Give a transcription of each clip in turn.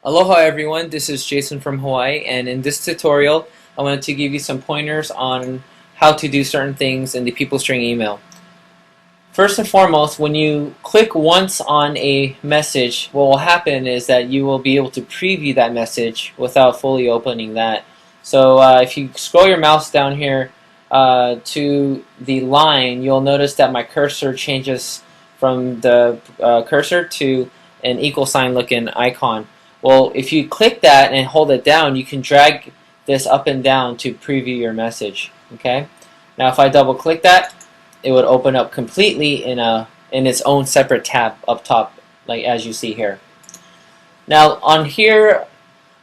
Aloha everyone, this is Jason from Hawaii, and in this tutorial I wanted to give you some pointers on how to do certain things in the PeopleString email. First and foremost, when you click once on a message, what will happen is that you will be able to preview that message without fully opening that. So if you scroll your mouse down here to the line, you'll notice that my cursor changes from the cursor to an equal sign looking icon. Well, if you click that and hold it down, you can drag this up and down to preview your message. Okay. Now, if I double click that, it would open up completely in its own separate tab up top, like as you see here. Now, on here,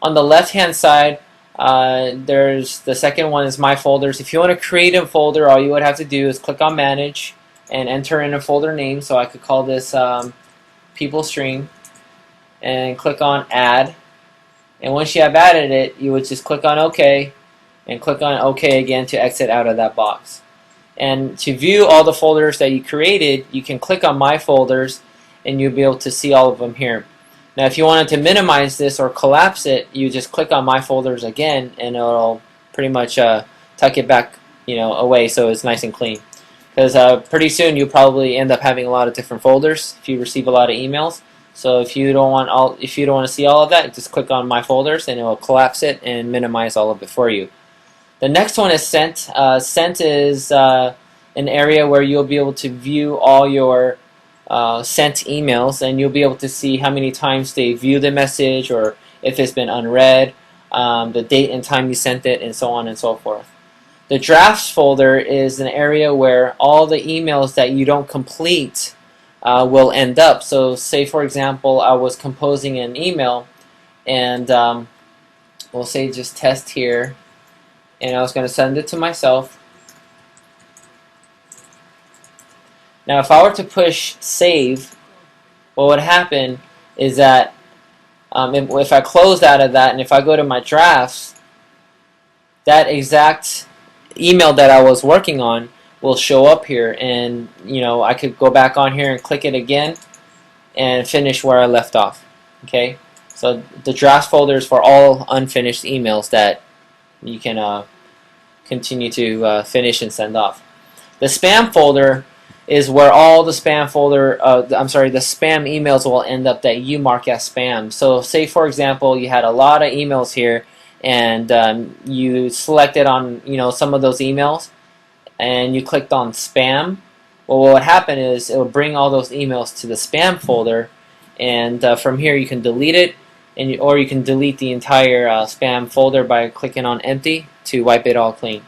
on the left-hand side, there's the second one is My Folders. If you want to create a folder, all you would have to do is click on Manage and enter in a folder name. So I could call this PeopleString. And click on Add, and once you have added it, you would just click on OK and click on OK again to exit out of that box. And to view all the folders that you created, you can click on My Folders and you'll be able to see all of them here. Now if you wanted to minimize this or collapse it, you just click on My Folders again and it'll pretty much tuck it back away so it's nice and clean. Because pretty soon you'll probably end up having a lot of different folders if you receive a lot of emails. So if you don't want to see all of that, just click on My Folders and it will collapse it and minimize all of it for you. The next one is Sent. Sent is an area where you'll be able to view all your sent emails, and you'll be able to see how many times they view the message or if it's been unread, the date and time you sent it, and so on and so forth. The Drafts folder is an area where all the emails that you don't complete will end up. So say for example I was composing an email and we'll say just test here, and I was going to send it to myself. Now if I were to push save, what would happen is that if I closed out of that and if I go to my drafts, that exact email that I was working on will show up here, and I could go back on here and click it again and finish where I left off. Okay, so the drafts folder is for all unfinished emails that you can continue to finish and send off. The spam folder is where all the spam the spam emails will end up that you mark as spam. So say for example you had a lot of emails here and you selected on some of those emails and you clicked on spam. Well, what would happen is it would bring all those emails to the spam folder, and from here you can delete it, or you can delete the entire spam folder by clicking on empty to wipe it all clean.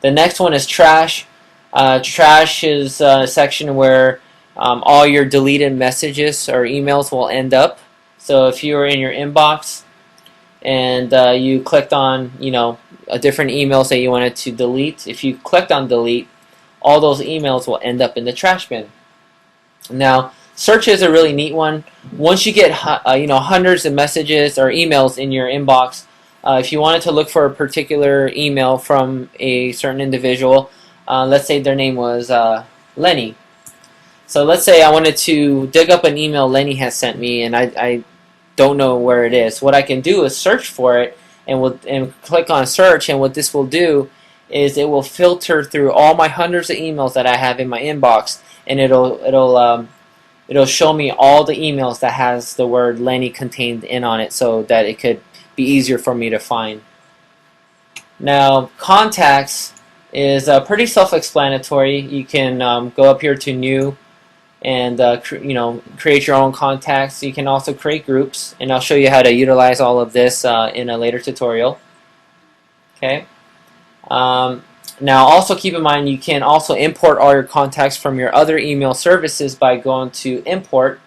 The next one is trash. Trash is a section where all your deleted messages or emails will end up. So if you were in your inbox and you clicked on different emails that you wanted to delete, if you clicked on delete, all those emails will end up in the trash bin. Now search is a really neat one. Once you get hundreds of messages or emails in your inbox, if you wanted to look for a particular email from a certain individual, let's say their name was Lenny. So let's say I wanted to dig up an email Lenny has sent me and I don't know where it is. What I can do is search for it and click on search, and what this will do is it will filter through all my hundreds of emails that I have in my inbox, and it'll show me all the emails that has the word Lenny contained in on it, so that it could be easier for me to find. Now contacts is pretty self-explanatory. You can go up here to new and create your own contacts. You can also create groups, and I'll show you how to utilize all of this in a later tutorial. Okay. Now also keep in mind you can also import all your contacts from your other email services by going to import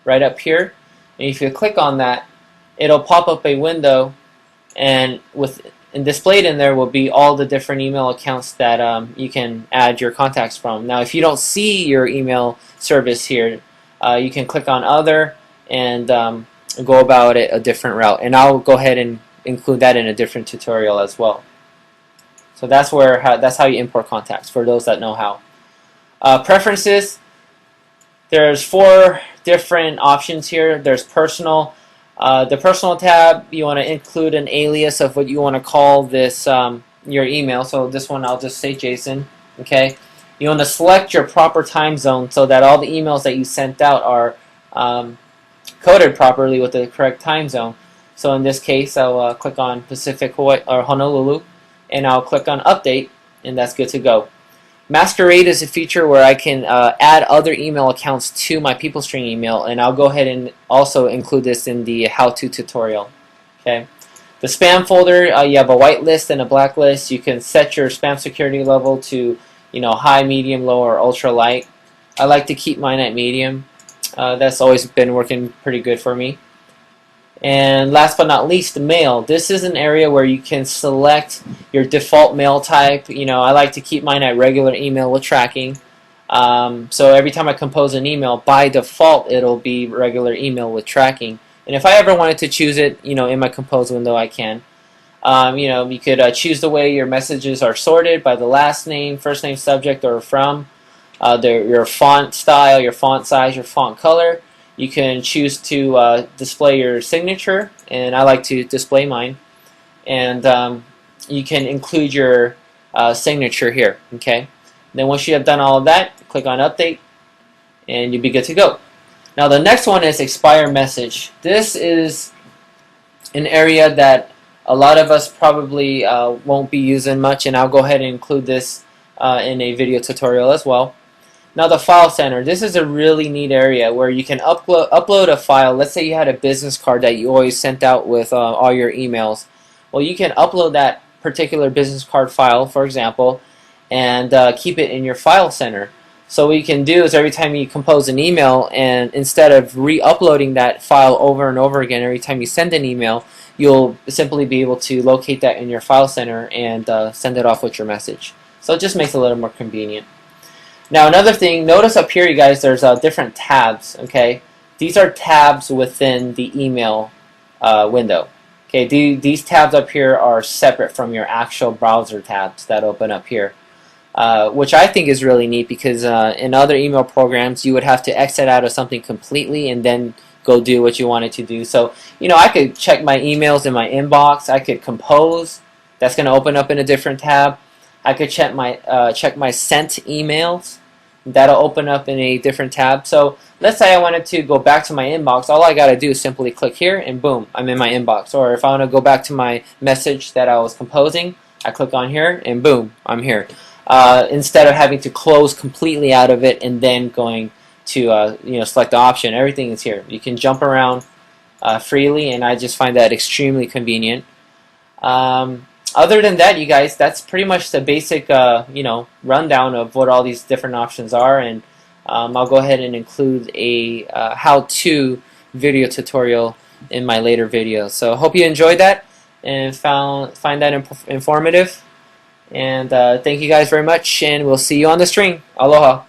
right up here, and if you click on that, it'll pop up a window, and displayed in there will be all the different email accounts that you can add your contacts from. Now if you don't see your email service here, you can click on other and go about it a different route, and I'll go ahead and include that in a different tutorial as well. So that's how you import contacts for those that know how. Preferences, there's 4 different options here. There's personal, The personal tab, you want to include an alias of what you want to call this your email. So this one I'll just say Jason. Okay. You want to select your proper time zone so that all the emails that you sent out are coded properly with the correct time zone. So in this case, I'll click on Pacific Hawaii or Honolulu, and I'll click on Update, and that's good to go. Masquerade is a feature where I can add other email accounts to my PeopleString email, and I'll go ahead and also include this in the how-to tutorial. Okay. The spam folder, you have a white list and a black list. You can set your spam security level to high, medium, low, or ultra light. I like to keep mine at medium. That's always been working pretty good for me. And last but not least, the mail. This is an area where you can select your default mail type. I like to keep mine at regular email with tracking. So every time I compose an email, by default, it'll be regular email with tracking. And if I ever wanted to choose it, in my compose window, I can. You could choose the way your messages are sorted by the last name, first name, subject, or from. Your font style, your font size, your font color. You can choose to display your signature, and I like to display mine. And you can include your signature here. Okay. Then once you have done all of that, click on Update, and you'll be good to go. Now the next one is Expire Message. This is an area that a lot of us probably won't be using much, and I'll go ahead and include this in a video tutorial as well. Now the file center, this is a really neat area where you can upload a file. Let's say you had a business card that you always sent out with all your emails. Well, you can upload that particular business card file, for example, and keep it in your file center. So what you can do is every time you compose an email, and instead of re-uploading that file over and over again every time you send an email, you'll simply be able to locate that in your file center and send it off with your message. So it just makes it a little more convenient. Now another thing, notice up here, you guys, there's different tabs. Okay, these are tabs within the email window. Okay, these tabs up here are separate from your actual browser tabs that open up here, which I think is really neat because in other email programs you would have to exit out of something completely and then go do what you wanted to do. So I could check my emails in my inbox. I could compose. That's going to open up in a different tab. I could check my sent emails. That'll open up in a different tab. So let's say I wanted to go back to my inbox. All I got to do is simply click here and boom, I'm in my inbox. Or if I want to go back to my message that I was composing, I click on here and boom, I'm here. Instead of having to close completely out of it and then going to select the option, everything is here. You can jump around freely, and I just find that extremely convenient. Other than that, you guys, that's pretty much the basic, rundown of what all these different options are, and I'll go ahead and include a how-to video tutorial in my later videos. So I hope you enjoyed that and find that informative. And thank you guys very much, and we'll see you on the string. Aloha.